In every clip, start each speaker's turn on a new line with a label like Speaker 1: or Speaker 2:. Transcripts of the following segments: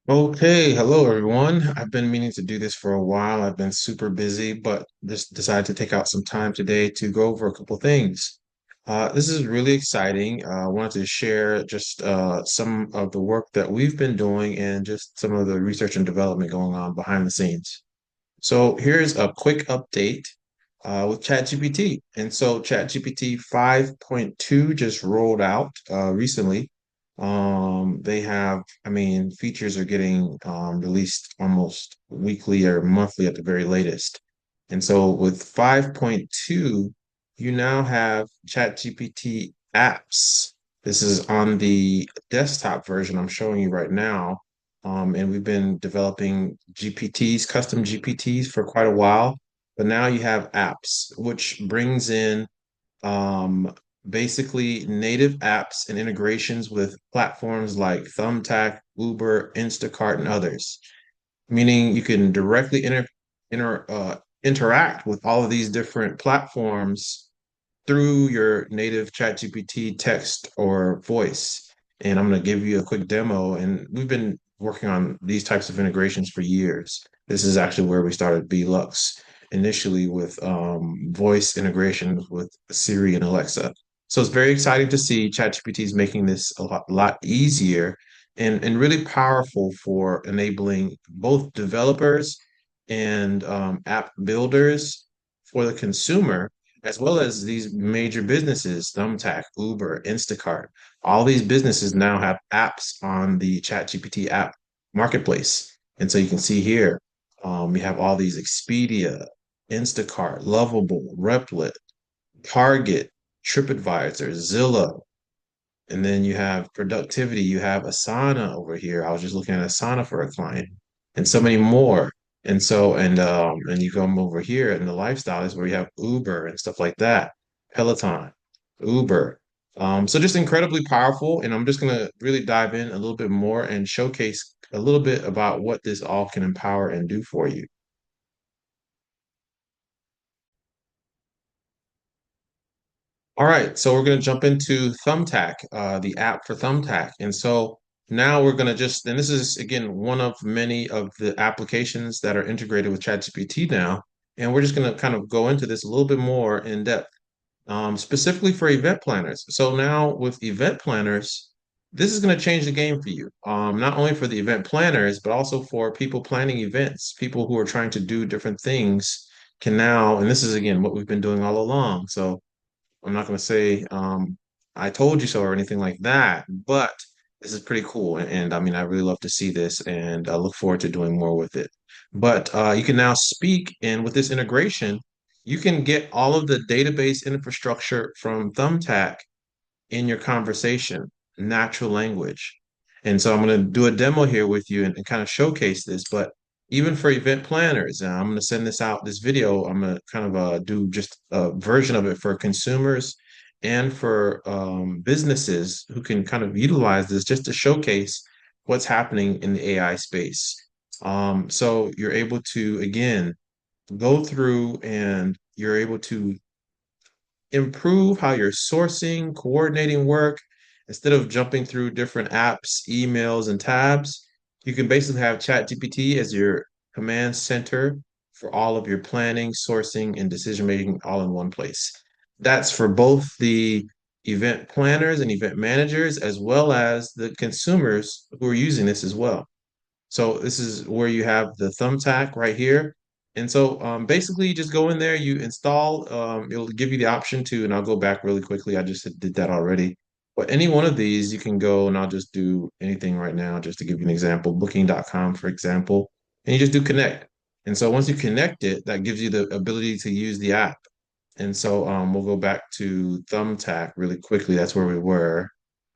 Speaker 1: Okay, hello everyone. I've been meaning to do this for a while. I've been super busy, but just decided to take out some time today to go over a couple things. This is really exciting. I wanted to share just some of the work that we've been doing and just some of the research and development going on behind the scenes. So here's a quick update with ChatGPT. And so ChatGPT 5.2 just rolled out recently. They have, features are getting released almost weekly or monthly at the very latest. And so with 5.2, you now have ChatGPT apps. This is on the desktop version I'm showing you right now. And we've been developing GPTs, custom GPTs for quite a while. But now you have apps, which brings in um, basically native apps and integrations with platforms like Thumbtack, Uber, Instacart, and others. Meaning you can directly interact with all of these different platforms through your native ChatGPT text or voice. And I'm going to give you a quick demo. And we've been working on these types of integrations for years. This is actually where we started BE LUX initially with voice integrations with Siri and Alexa. So it's very exciting to see ChatGPT is making this a lot easier and really powerful for enabling both developers and app builders for the consumer as well as these major businesses, Thumbtack, Uber, Instacart. All these businesses now have apps on the ChatGPT app marketplace. And so you can see here, we have all these Expedia, Instacart, Lovable, Replit, Target, TripAdvisor, Zillow, and then you have productivity. You have Asana over here. I was just looking at Asana for a client, and so many more. And you come over here, and the lifestyle is where you have Uber and stuff like that, Peloton, Uber. So just incredibly powerful. And I'm just gonna really dive in a little bit more and showcase a little bit about what this all can empower and do for you. All right, so we're going to jump into Thumbtack, the app for Thumbtack. And so now we're going to just, and this is again one of many of the applications that are integrated with ChatGPT now. And we're just going to kind of go into this a little bit more in depth, specifically for event planners. So now with event planners, this is going to change the game for you, not only for the event planners, but also for people planning events, people who are trying to do different things can now, and this is again what we've been doing all along. So I'm not going to say I told you so or anything like that, but this is pretty cool. And I mean, I really love to see this and I look forward to doing more with it. But you can now speak, and with this integration, you can get all of the database infrastructure from Thumbtack in your conversation, natural language. And so I'm going to do a demo here with you and kind of showcase this. But even for event planners, and I'm going to send this out, this video, I'm going to kind of do just a version of it for consumers and for businesses who can kind of utilize this just to showcase what's happening in the AI space. So you're able to, again, go through and you're able to improve how you're sourcing, coordinating work. Instead of jumping through different apps, emails, and tabs, you can basically have ChatGPT as your command center for all of your planning, sourcing, and decision making all in one place. That's for both the event planners and event managers, as well as the consumers who are using this as well. So this is where you have the thumbtack right here. And so basically you just go in there, you install, it'll give you the option to, and I'll go back really quickly. I just did that already. But any one of these, you can go and I'll just do anything right now, just to give you an example, booking.com, for example, and you just do connect. And so once you connect it, that gives you the ability to use the app. And so we'll go back to Thumbtack really quickly. That's where we were,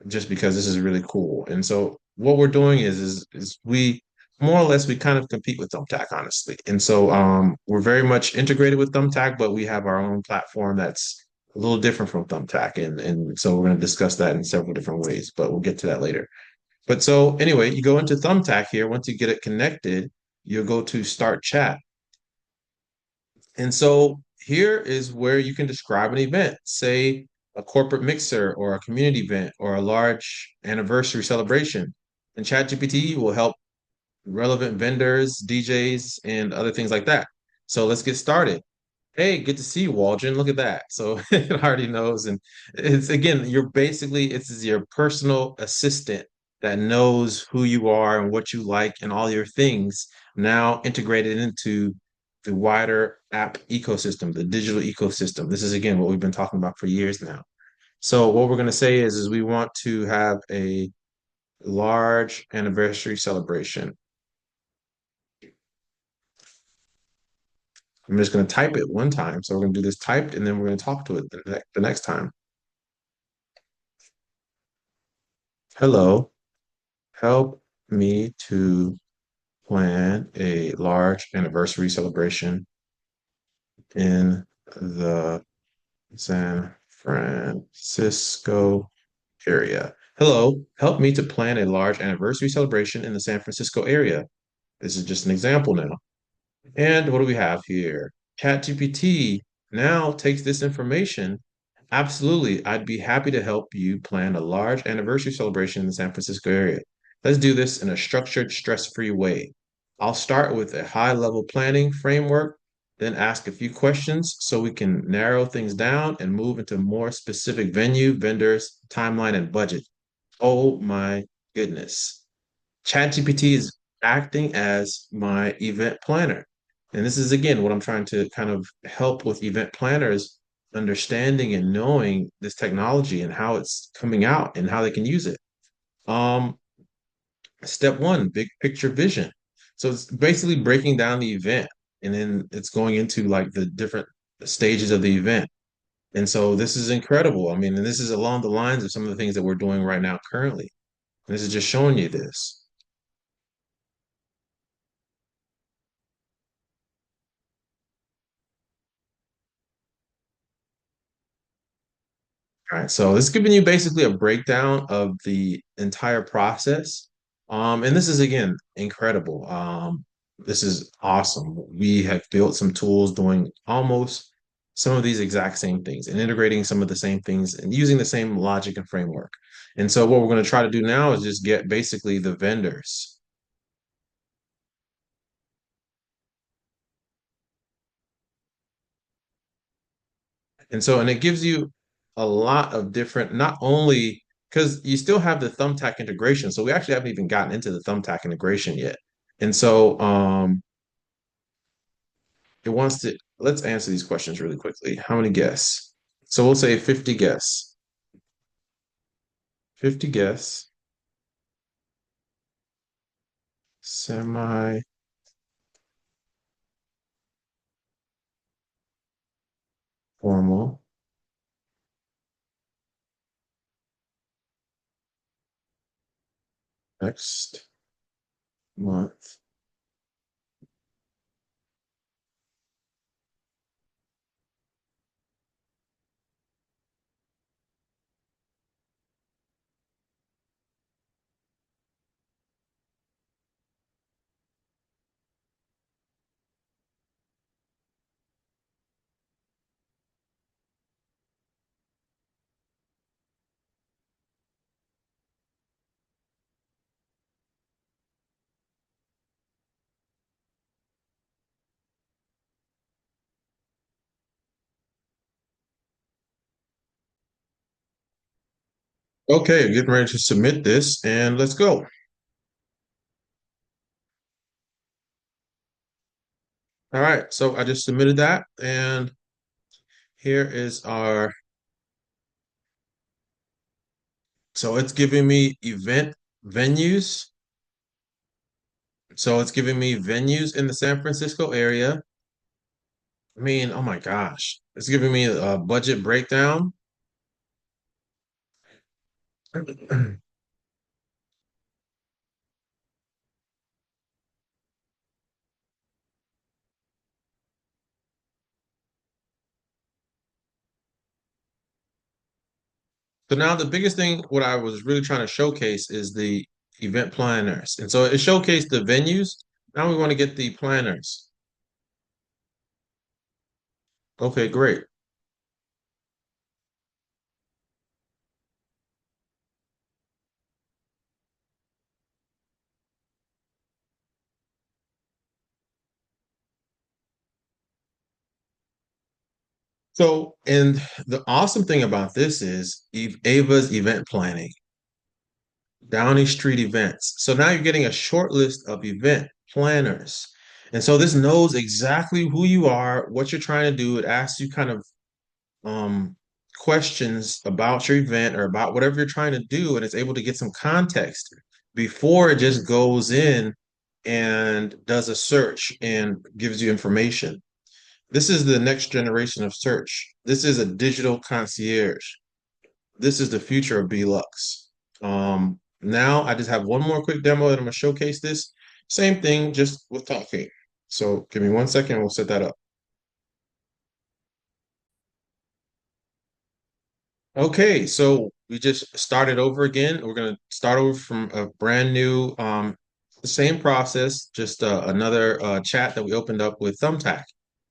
Speaker 1: just because this is really cool. And so what we're doing is we more or less we kind of compete with Thumbtack, honestly. And so we're very much integrated with Thumbtack, but we have our own platform that's a little different from Thumbtack. And so we're going to discuss that in several different ways, but we'll get to that later. But so anyway, you go into Thumbtack here. Once you get it connected, you'll go to start chat. And so here is where you can describe an event, say a corporate mixer or a community event or a large anniversary celebration. And ChatGPT will help relevant vendors, DJs, and other things like that. So let's get started. Hey, good to see you, Waldron. Look at that. So it already knows. And it's again, you're basically, it's your personal assistant that knows who you are and what you like and all your things now integrated into the wider app ecosystem, the digital ecosystem. This is again what we've been talking about for years now. So what we're going to say is we want to have a large anniversary celebration. I'm just going to type it one time. So we're going to do this typed and then we're going to talk to it the next time. Hello, help me to plan a large anniversary celebration in the San Francisco area. Hello, help me to plan a large anniversary celebration in the San Francisco area. This is just an example now. And what do we have here? ChatGPT now takes this information. Absolutely, I'd be happy to help you plan a large anniversary celebration in the San Francisco area. Let's do this in a structured, stress-free way. I'll start with a high-level planning framework, then ask a few questions so we can narrow things down and move into more specific venue, vendors, timeline, and budget. Oh my goodness. ChatGPT is acting as my event planner. And this is again what I'm trying to kind of help with event planners understanding and knowing this technology and how it's coming out and how they can use it. Um, Step one, big picture vision. So it's basically breaking down the event and then it's going into like the different stages of the event. And so this is incredible. I mean, and this is along the lines of some of the things that we're doing right now currently. And this is just showing you this. All right, so it's giving you basically a breakdown of the entire process. And this is again incredible. This is awesome. We have built some tools doing almost some of these exact same things and integrating some of the same things and using the same logic and framework. And so what we're going to try to do now is just get basically the vendors. And so, and it gives you a lot of different, not only because you still have the Thumbtack integration. So we actually haven't even gotten into the Thumbtack integration yet. And so it wants to, let's answer these questions really quickly. How many guests? So we'll say 50 guests. 50 guests, semi formal next month. Okay, getting ready to submit this and let's go. All right, so I just submitted that and here is our, so it's giving me event venues. So it's giving me venues in the San Francisco area. I mean, oh my gosh, it's giving me a budget breakdown. So now the biggest thing, what I was really trying to showcase is the event planners. And so it showcased the venues. Now we want to get the planners. Okay, great. So, and the awesome thing about this is Ava's event planning, Downey Street events. So now you're getting a short list of event planners. And so this knows exactly who you are, what you're trying to do. It asks you kind of um, questions about your event or about whatever you're trying to do, and it's able to get some context before it just goes in and does a search and gives you information. This is the next generation of search. This is a digital concierge. This is the future of BeLux. Now I just have one more quick demo that I'm gonna showcase this. Same thing, just with talking. So give me 1 second, we'll set that up. Okay, so we just started over again. We're going to start over from a brand new, the same process, just another chat that we opened up with Thumbtack.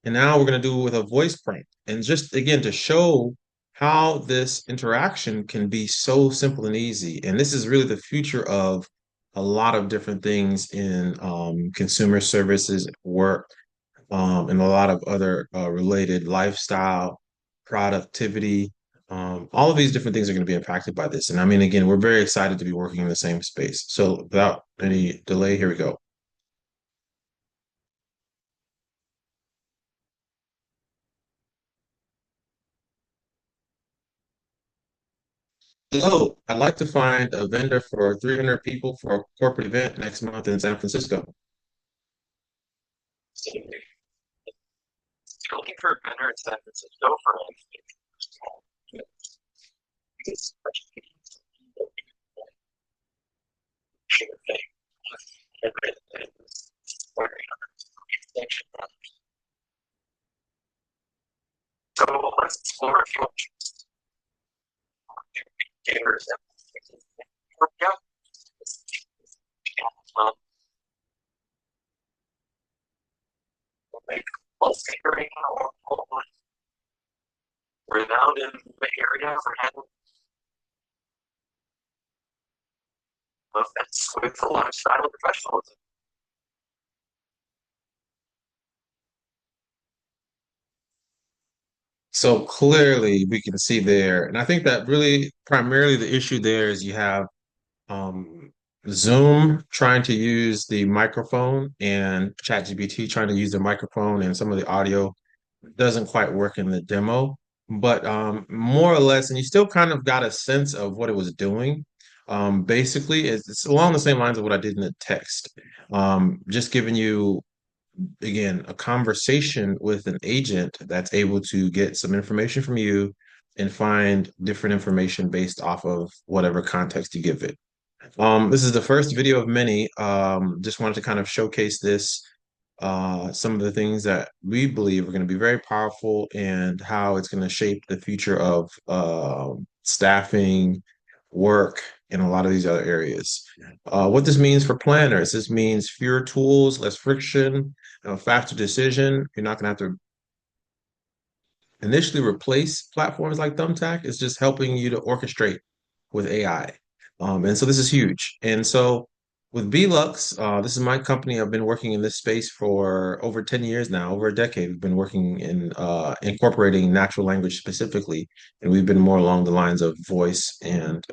Speaker 1: And now we're going to do it with a voice prompt. And just again, to show how this interaction can be so simple and easy. And this is really the future of a lot of different things in consumer services, work, and a lot of other related lifestyle, productivity. All of these different things are going to be impacted by this. And I mean, again, we're very excited to be working in the same space. So without any delay, here we go. Hello, I'd like to find a vendor for 300 people for a corporate event next month in San Francisco. So you're looking for a vendor in San Francisco for anything. It's sure thing. So let's explore a few indicators that work out. Um, like let's figure out renowned in the area for having events with a lifestyle professionalism. So clearly we can see there, and I think that really primarily the issue there is you have um, Zoom trying to use the microphone and ChatGPT trying to use the microphone, and some of the audio doesn't quite work in the demo. But more or less, and you still kind of got a sense of what it was doing. Basically, it's along the same lines of what I did in the text. Just giving you again, a conversation with an agent that's able to get some information from you and find different information based off of whatever context you give it. This is the first video of many. Just wanted to kind of showcase this, some of the things that we believe are going to be very powerful and how it's going to shape the future of staffing, work, and a lot of these other areas. What this means for planners, this means fewer tools, less friction, faster decision. You're not going to have to initially replace platforms like Thumbtack. It's just helping you to orchestrate with AI. And so this is huge. And so with BeLux, this is my company. I've been working in this space for over 10 years now, over a decade. We've been working in incorporating natural language specifically, and we've been more along the lines of voice and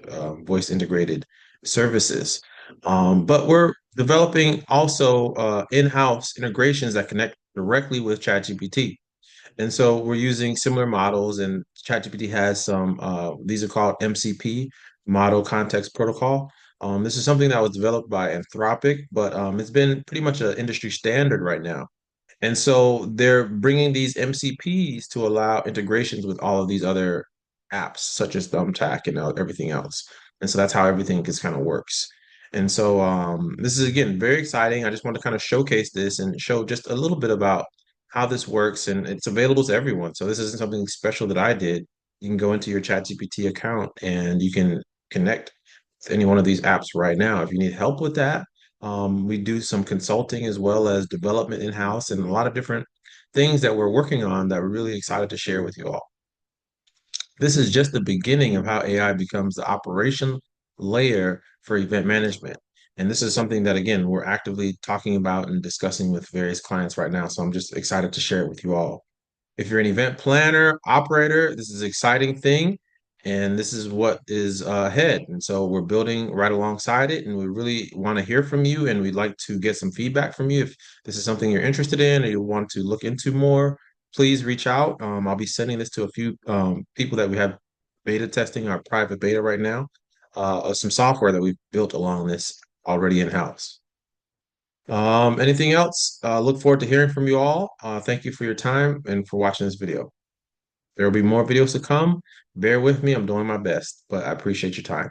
Speaker 1: voice integrated services. But we're developing also in-house integrations that connect directly with ChatGPT. And so we're using similar models, and ChatGPT has some, these are called MCP, Model Context Protocol. This is something that was developed by Anthropic, but it's been pretty much an industry standard right now. And so they're bringing these MCPs to allow integrations with all of these other apps, such as Thumbtack and everything else. And so that's how everything just kind of works. And so this is again very exciting. I just want to kind of showcase this and show just a little bit about how this works, and it's available to everyone. So this isn't something special that I did. You can go into your ChatGPT account and you can connect to any one of these apps right now. If you need help with that, we do some consulting as well as development in-house and a lot of different things that we're working on that we're really excited to share with you all. This is just the beginning of how AI becomes the operation layer for event management. And this is something that, again, we're actively talking about and discussing with various clients right now. So I'm just excited to share it with you all. If you're an event planner, operator, this is an exciting thing, and this is what is ahead. And so we're building right alongside it, and we really want to hear from you, and we'd like to get some feedback from you. If this is something you're interested in or you want to look into more, please reach out. I'll be sending this to a few people that we have beta testing our private beta right now, of some software that we've built along this already in-house. Anything else? Look forward to hearing from you all. Thank you for your time and for watching this video. There will be more videos to come. Bear with me. I'm doing my best, but I appreciate your time.